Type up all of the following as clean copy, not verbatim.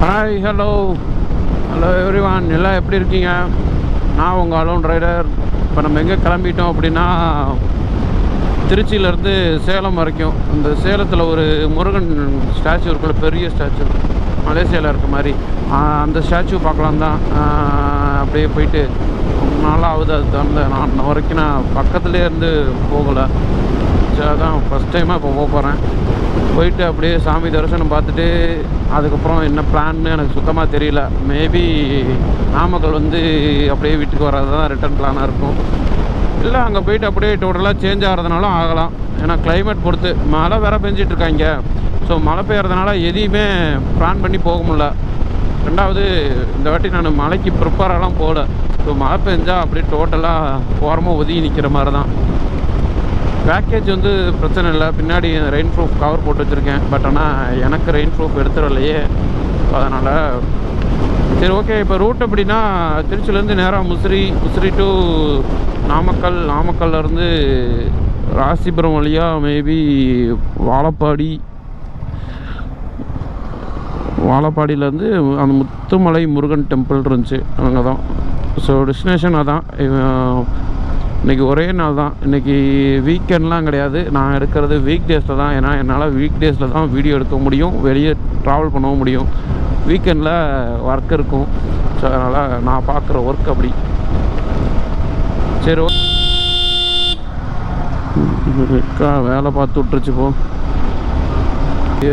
Hi hello everyone, எல்லாம் எப்படி இருக்கீங்க? நான் உங்கள் அலோன் ரைடர். இப்போ நம்ம எங்கே கிளம்பிட்டோம் அப்படின்னா, திருச்சியிலேருந்து சேலம் வரைக்கும். இந்த சேலத்தில் ஒரு முருகன் ஸ்டாச்சு இருக்குல்ல, பெரிய ஸ்டாச்சு, மலேசியாவில் இருக்க மாதிரி, அந்த ஸ்டாச்சு பார்க்கலாம் தான் அப்படியே போயிட்டு ரொம்ப நாளாக ஆகுது. அது தகுந்த நான் வரைக்கும் நான் பக்கத்துலேயே இருந்து போகலை. அதான் ஃபஸ்ட் டைமாக இப்போ போக போகிறேன். போயிட்டு அப்படியே சாமி தரிசனம் பார்த்துட்டு அதுக்கப்புறம் என்ன பிளான்னு எனக்கு சுத்தமாக தெரியல. மேபி நாமக்கல் வந்து அப்படியே வீட்டுக்கு வர்றது தான் ரிட்டர்ன் பிளானாக இருக்கும். இல்லை அங்கே போயிட்டு அப்படியே டோட்டலாக சேஞ்ச் ஆகிறதுனாலும் ஆகலாம். ஏன்னா கிளைமேட் பொறுத்து மழை வேறு பெஞ்சிட்ருக்காங்க. ஸோ மழை பெய்யறதுனால எதையுமே பிளான் பண்ணி போக முடில. ரெண்டாவது இந்த வாட்டி நான் மழைக்கு ப்ரிப்பேரெல்லாம் போகல. ஸோ மழை பெஞ்சால் அப்படியே டோட்டலாக ஓரமாக ஒதுங்கி நிற்கிற மாதிரி தான். பேக்கேஜ் வந்து பிரச்சனை இல்லை, பின்னாடி ரெயின் ப்ரூஃப் கவர் போட்டு வச்சுருக்கேன். பட் ஆனால் எனக்கு ரெயின் ப்ரூஃப் எடுத்துடலையே, அதனால் சரி ஓகே. இப்போ ரூட் எப்படின்னா, திருச்சியிலேருந்து நேராக முசிறி டு நாமக்கல், நாமக்கல்லேருந்து ராசிபுரம் வழியாக மேபி வாழப்பாடியிலேருந்து அந்த முத்துமலை முருகன் டெம்பிள் இருந்துச்சு, அங்கே தான். ஸோ டெஸ்டினேஷன் அதான். இன்றைக்கி ஒரே நாள் தான். இன்றைக்கி வீக்கெண்ட்லாம் கிடையாது. நான் எடுக்கிறது வீக் டேஸில் தான். ஏன்னா என்னால் வீக் டேஸில் தான் வீடியோ எடுக்க முடியும், வெளியே ட்ராவல் பண்ணவும் முடியும். வீக்கெண்டில் ஒர்க் இருக்கும். ஸோ அதனால் நான் பார்க்குற ஒர்க் அப்படி. சரி வேலை பார்த்து விட்டுருச்சு போ.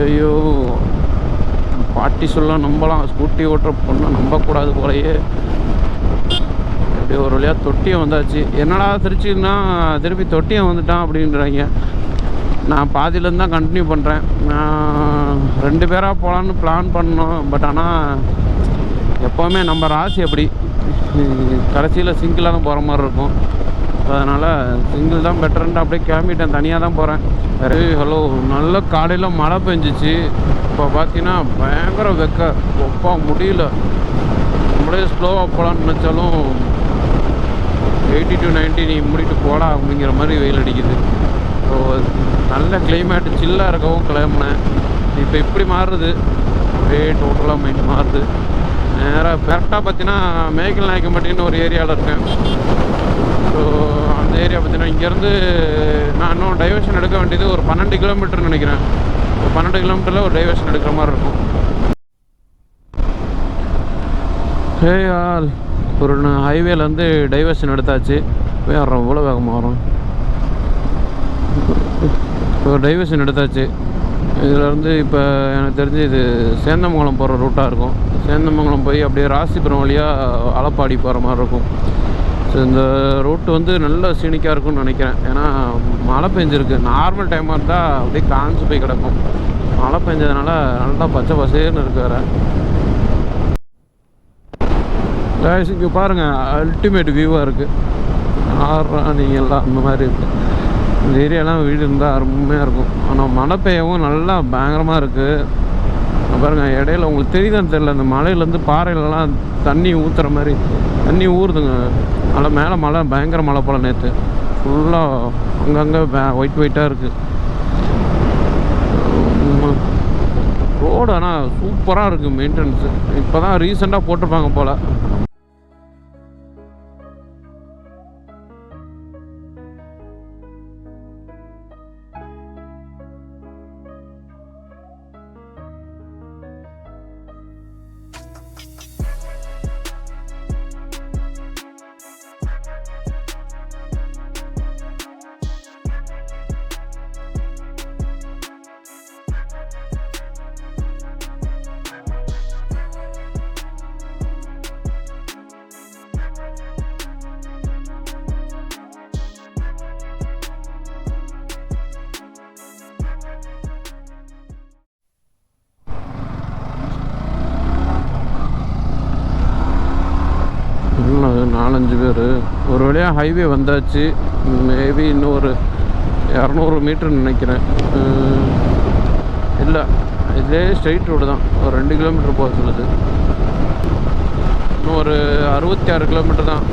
ஐயோ பாட்டி சொல்ல நம்பலாம், ஸ்கூட்டி ஓட்டுற பொண்ணை நம்பக்கூடாது போலையே. ஒரு வழியாக தொட்டியம் வந்தாச்சு. என்னடா திருச்சின்னா திருப்பி தொட்டியம் வந்துட்டான் அப்படின்றாங்க. நான் பாதியிலேருந்து தான் கண்டினியூ பண்ணுறேன். நான் 2 பேராக போகலான்னு பிளான் பண்ணோம். பட் ஆனால் எப்போவுமே நம்ம ராசி அப்படி கடைசியில் சிங்கிளாக தான் போகிற மாதிரி இருக்கும். அதனால் சிங்கிள் தான் பெட்டர்ன்ட்டு அப்படியே கிளம்பிட்டேன். தனியாக தான் போகிறேன். ஹலோ, நல்ல காலையில் மழை பெஞ்சிச்சு. இப்போ பார்த்தீங்கன்னா பயங்கர ஒப்பா முடியல. நம்மளே ஸ்லோவாக போகலான்னு நினச்சாலும் 80 to 90 நீ மூடிட்டு போடா அப்படிங்கிற மாதிரி வெயில் அடிக்குது. ஸோ நல்ல கிளைமேட்டு சில்லாக இருக்கவும் கிளம்புனேன். இப்போ இப்படி மாறுது, அப்படியே டோட்டலாக மைண்ட் மாறுது. நேராக கரெக்டாக பார்த்தீங்கன்னா மேய்க்கல் நாயக்கம்பட்டின்னு ஒரு ஏரியாவில் இருக்கேன். ஸோ அந்த ஏரியா பார்த்தீங்கன்னா இங்கேருந்து நான் இன்னும் டைவர்ஷன் எடுக்க வேண்டியது ஒரு 12 கிலோமீட்டர்னு நினைக்கிறேன். ஒரு 12 கிலோமீட்டரில் ஒரு டைவர்ஷன் எடுக்கிற மாதிரி இருக்கும். ஒரு ஹைவேலேருந்து டைவர்ஷன் எடுத்தாச்சு. வேறு எவ்வளோ வேகமாக வரும். இப்போ டைவர்ஷன் எடுத்தாச்சு. இதிலேருந்து இப்போ எனக்கு தெரிஞ்சு இது சேந்தமங்கலம் போகிற ரூட்டாக இருக்கும். சேந்தமங்கலம் போய் அப்படியே ராசிபுரம் வழியாக ஆலப்பாடி போகிற மாதிரி இருக்கும். ஸோ இந்த ரூட்டு வந்து நல்ல சீனிக்காக இருக்கும்னு நினைக்கிறேன். ஏன்னா மழை பெஞ்சிருக்கு. நார்மல் டைமாக இருந்தால் அப்படியே காஞ்சு போய் கிடக்கும். மழை பெஞ்சதுனால நல்லா பச்சை பசேர்னு இருக்கு. வேறு இங்கே பாருங்கள், அல்டிமேட் வியூவாக இருக்குது. நீங்கள் எல்லாம் அந்த மாதிரி இருக்குது. இந்த ஏரியாலாம் வீடு இருந்தால் அருமையாக இருக்கும். ஆனால் மழை பெய்யவும் நல்லா பயங்கரமாக இருக்குது. பாருங்கள், இடையில உங்களுக்கு தெரியுதான்னு தெரியல, அந்த மலையிலேருந்து பாறையிலலாம் தண்ணி ஊற்றுற மாதிரி தண்ணி ஊறுதுங்க. அதில் மேலே மழை பயங்கர மழை போல் நேற்று ஃபுல்லாக அங்கங்கே ஒயிட்டாக இருக்குது ரோடு. ஆனால் சூப்பராக இருக்குது மெயின்டெனன்ஸு. இப்போ தான் ரீசெண்டாக போட்டிருப்பாங்க போல். ஒரு 4-5 பேர் ஒரு வழியாக ஹைவே வந்தாச்சு. மேபி இன்னும் ஒரு 200 மீட்டர் நினைக்கிறேன். இல்லை, இதே ஸ்ட்ரெயிட் ரோடு தான். ஒரு 2 கிலோமீட்டர் போக சொல்லுது. இன்னும் ஒரு 66 கிலோமீட்டர் தான்.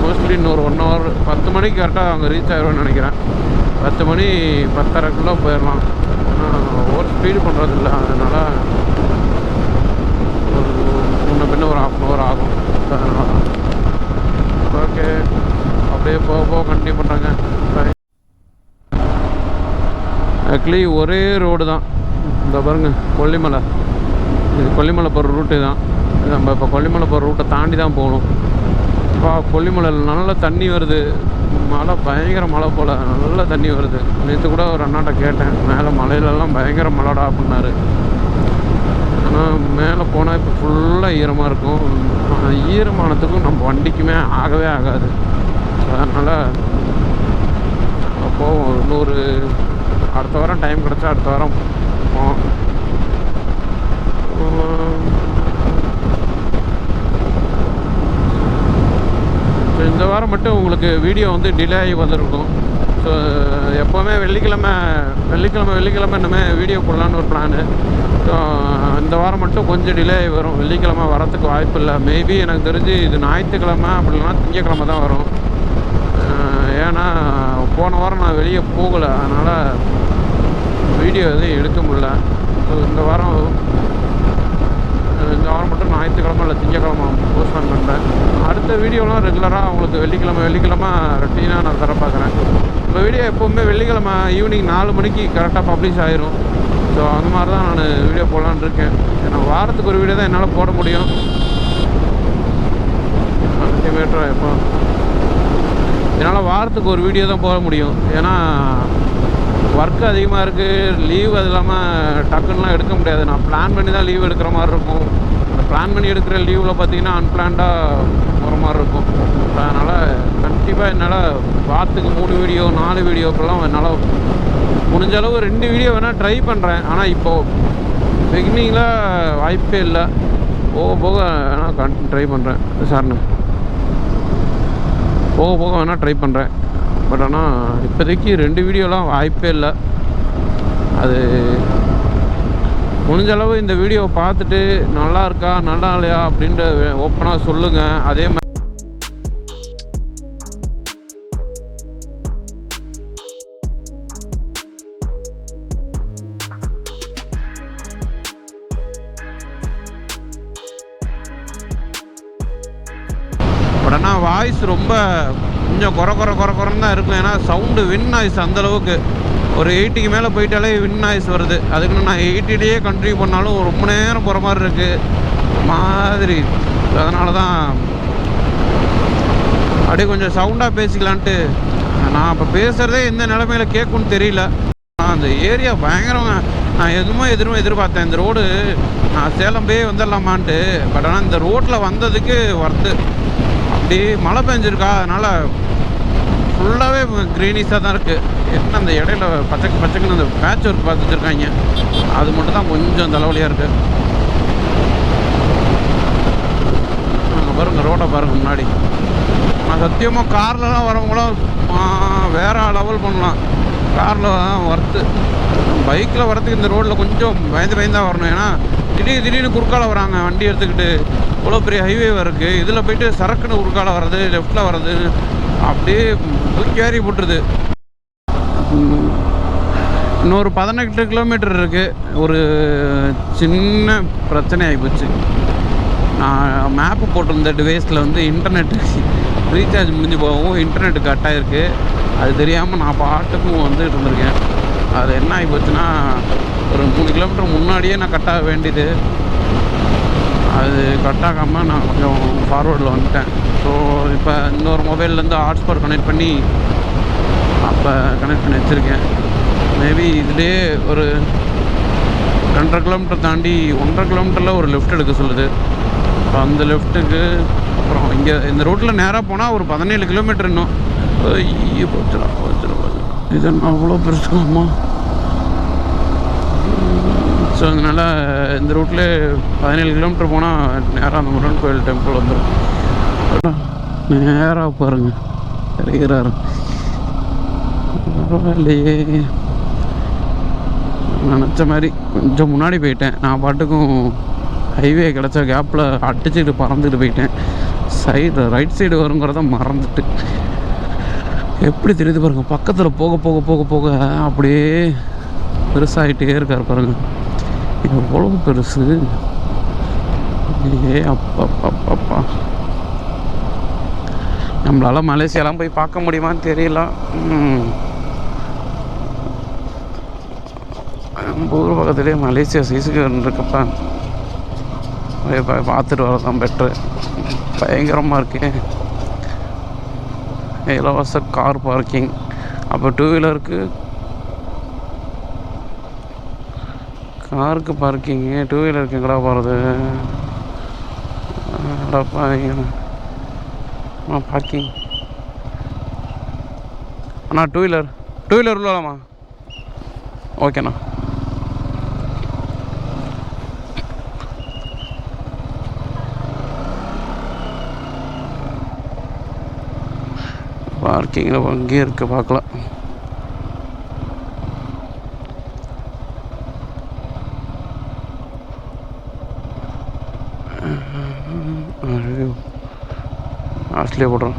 மோஸ்ட்லி இன்னொரு 1 hour 10 மணிக்கு கரெக்டாக அங்கே ரீச் ஆகிடுவேன்னு நினைக்கிறேன். 10 மணி 10:30க்குள்ளே போயிடலாம். ஓவர் ஸ்பீடு பண்ணுறதில்ல, அதனால் இன்னும் ஒரு 1/2 hour ஆகும். ஓகே, அப்படியே போக போக கண்டினியூ பண்ணுறாங்க. ஆக்சுவலி ஒரே ரோடு தான். இந்த பாருங்க கொல்லிமலை, இது கொல்லிமலை போகிற ரூட்டு தான். நம்ம இப்போ கொல்லிமலை போகிற ரூட்டை தாண்டி தான் போகணும். இப்போ கொல்லிமலையில் நல்லா தண்ணி வருது, மழை பயங்கர மழை போல் நல்லா தண்ணி வருது. நேற்று கூட ஒரு அண்ணாட்ட கேட்டேன், மேலே மலையிலலாம் பயங்கர மழைடா அப்படின்னாரு. ஆனால் மேலே போனால் இப்போ ஃபுல்லாக ஈரமாக இருக்கும். ஈரமானத்துக்கும் நம்ம வண்டிக்குமே ஆகவே ஆகாது. அதனால் போவோம். இன்னொரு அடுத்த வாரம் டைம் கிடச்சா அடுத்த வாரம் போவோம். இந்த வாரம் மட்டும் உங்களுக்கு வீடியோ வந்து டிலே ஆகி வந்திருக்கும். ஸோ எப்போவுமே வெள்ளிக்கிழமை இனிமேல் வீடியோ போடலான்னு ஒரு பிளானு. ஸோ இந்த வாரம் மட்டும் கொஞ்சம் டிலே ஆகி வரும். வெள்ளிக்கிழமை வரத்துக்கு வாய்ப்பு இல்லை. மேபி எனக்கு தெரிஞ்சு இது ஞாயிற்றுக்கிழமை அப்படின்னா திங்கக்கிழமை தான் வரும். ஏன்னா போன வாரம் நான் வெளியே போகலை, அதனால் வீடியோ எதுவும் எடுக்க முடியல. ஸோ இந்த வாரம் மட்டும் ஞாயிற்றுக்கிழமை இல்லை திங்கக்கிழமை போஸ்ட்பான் பண்ணுறேன். அடுத்த வீடியோலாம் ரெகுலராக உங்களுக்கு வெள்ளிக்கிழமை ரொட்டீனாக நான் தர பார்க்குறேன். இப்போ வீடியோ எப்போவுமே வெள்ளிக்கிழமை ஈவினிங் 4 மணிக்கு கரெக்டாக பப்ளிஷ் ஆயிரும். ஸோ அந்த மாதிரி தான் நான் வீடியோ போடலான்னு இருக்கேன். ஏன்னா வாரத்துக்கு ஒரு வீடியோ தான் என்னால் போட முடியும். அல்டிமேட்டாக எப்போ என்னால் வாரத்துக்கு ஒரு வீடியோ தான் போட முடியும். ஏன்னா ஒர்க்கு அதிகமாக இருக்குது, லீவ் அது இல்லாமல் டக்குன்னெலாம் எடுக்க முடியாது. நான் பிளான் பண்ணி தான் லீவ் எடுக்கிற மாதிரி இருக்கும். அந்த பிளான் பண்ணி எடுக்கிற லீவில் பார்த்திங்கன்னா அன்பிளான்டாக போகிற மாதிரி இருக்கும். அதனால் கண்டிப்பாக என்னால் வாரத்துக்கு 3 வீடியோ 4 வீடியோக்கெல்லாம் என்னால் முடிஞ்ச அளவு 2 வீடியோ வேணால் ட்ரை பண்ணுறேன். ஆனால் இப்போது பிகினிங்கில் வாய்ப்பே இல்லை. போக போக வேணால் ட்ரை பண்ணுறேன் சார்ண்ணு, போக போக வேணால் ட்ரை பண்ணுறேன். பட் ஆனால் இப்போதைக்கு 2 வீடியோலாம் வாய்ப்பே இல்லை. அது முடிஞ்ச அளவு இந்த வீடியோவை பார்த்துட்டு நல்லா இருக்கா நல்லா இல்லையா அப்படின்ற ஓப்பனாக சொல்லுங்கள். அதே மாதிரி பட் ஆனால் வாய்ஸ் ரொம்ப கொஞ்சம் குறன்னு தான் இருக்கும். ஏன்னா சவுண்டு வின் நாய்ஸ் அந்தளவுக்கு ஒரு 80க்கு மேலே போயிட்டாலே வின் நாய்ஸ் வருது. அதுக்குன்னு நான் 80லேயே கண்டினியூ பண்ணாலும் ரொம்ப நேரம் போகிற மாதிரி இருக்குது மாதிரி. அதனால தான் அப்படியே கொஞ்சம் சவுண்டாக பேசிக்கலான்ட்டு. நான் இப்போ பேசுகிறதே எந்த நிலைமையில் கேட்கும்னு தெரியல. அந்த ஏரியா பயங்கரம். நான் எதிர்பார்த்தேன் இந்த ரோடு நான் சேலம் போய் வந்துடலாமான்ட்டு. பட் ஆனால் இந்த ரோட்டில் வந்ததுக்கு வருது. அப்படி மழை பெஞ்சிருக்கா, அதனால் ஃபுல்லாகவே க்ரீனிஷாக தான் இருக்குது. என்ன அந்த இடையில பச்சைக்குன்னு அந்த பேட்ச் ஒர்க் பார்த்து வச்சுருக்காங்க, அது மட்டும் தான் கொஞ்சம் தலைவலியாக இருக்குது. அங்கே பாருங்கள் ரோட்டை பாருங்கள் முன்னாடி. நான் சத்தியமாக கார்லலாம் வரவங்களும் வேறு லெவல் பண்ணலாம். காரில் வரத்து, பைக்கில் வரத்துக்கு இந்த ரோட்டில் கொஞ்சம் பயந்து வரணும். ஏன்னா திடீர்னு குறுக்கால வராங்க வண்டி எடுத்துக்கிட்டு. இவ்வளோ பெரிய ஹைவே இருக்குது, இதில் போய்ட்டு சரக்குன்னு குறுக்கால வர்றது, லெஃப்டில் வர்றது, அப்படியே தூக்கி ஏறி போட்டுருது. இன்னொரு 18 கிலோமீட்டர் இருக்குது. ஒரு சின்ன பிரச்சனை ஆகிப்போச்சு. நான் மேப்பு போட்டிருந்த டிவைஸில் வந்து இன்டர்நெட் ரீசார்ஜ் முடிஞ்சு போகவும் இன்டர்நெட்டு கட் ஆகிருக்கு. அது தெரியாமல் நான் பாட்டுக்கும் வந்துட்டு இருந்திருக்கேன். அது என்ன ஆகி போச்சுன்னா, ஒரு 3 கிலோமீட்டர் முன்னாடியே நான் கட்டாக வேண்டியது. அது கட்டாகாமல் நான் கொஞ்சம் ஃபார்வர்டில் வந்துட்டேன். ஸோ இப்போ இன்னொரு மொபைல்லேருந்து ஹாட்ஸ்பாட் கனெக்ட் பண்ணி அப்போ கனெக்ட் பண்ணி வச்சுருக்கேன். மேபி இதிலே ஒரு 2.5 கிலோமீட்டர் தாண்டி 1.5 கிலோமீட்டரில் ஒரு லெஃப்ட் எடுக்க சொல்லுது. ஸோ அந்த லெஃப்ட்டுக்கு அப்புறம் இங்கே இந்த ரோட்டில் நேராக போனால் ஒரு 17 கிலோமீட்டர் இன்னும். இது அவ்வளோ பெருசுமா. ஸோ அதனால் இந்த ரூட்டில் 17 கிலோமீட்டர் போனால் நேராக அந்த முருகன் கோயில் டெம்பிள் வந்துடும். நேராக பாருங்கள் இறங்குறாரு. இல்லையே நினச்ச மாதிரி கொஞ்சம் முன்னாடி போயிட்டேன். நான் பாட்டுக்கும் ஹைவே கிடச்ச கேப்பில் அடிச்சுட்டு பறந்துட்டு போயிட்டேன். ரைட் சைடு வருங்கிறத மறந்துட்டு. எப்படி தெரியுது பாருங்கள், பக்கத்தில் போக போக போக போக அப்படியே பெருசாகிட்டே இருக்கார் பாருங்கள். எவ்வளோ பெருசு அப்பா நம்மளால் மலேசியாலாம் போய் பார்க்க முடியுமான்னு தெரியல. நம்ம ஊர் பக்கத்துலேயே மலேசியா சைஸுக்கு இருக்கப்ப பார்த்துட்டு வரதான் பெட்ரு. பயங்கரமாக இருக்கு. இலவச கார் பார்க்கிங். அப்போ டூ வீலருக்கு காருக்கு பார்க்கிங்கு, டூ வீலருக்கு எங்கடா போகிறது? பார்க்கிங் அண்ணா டூ வீலர் உள்ளலாமா? ஓகேண்ணா. பார்க்கிங்கில் அங்கேயே இருக்குது, பார்க்கலாம். ஆஸ்திரேலியா போடுறோம்.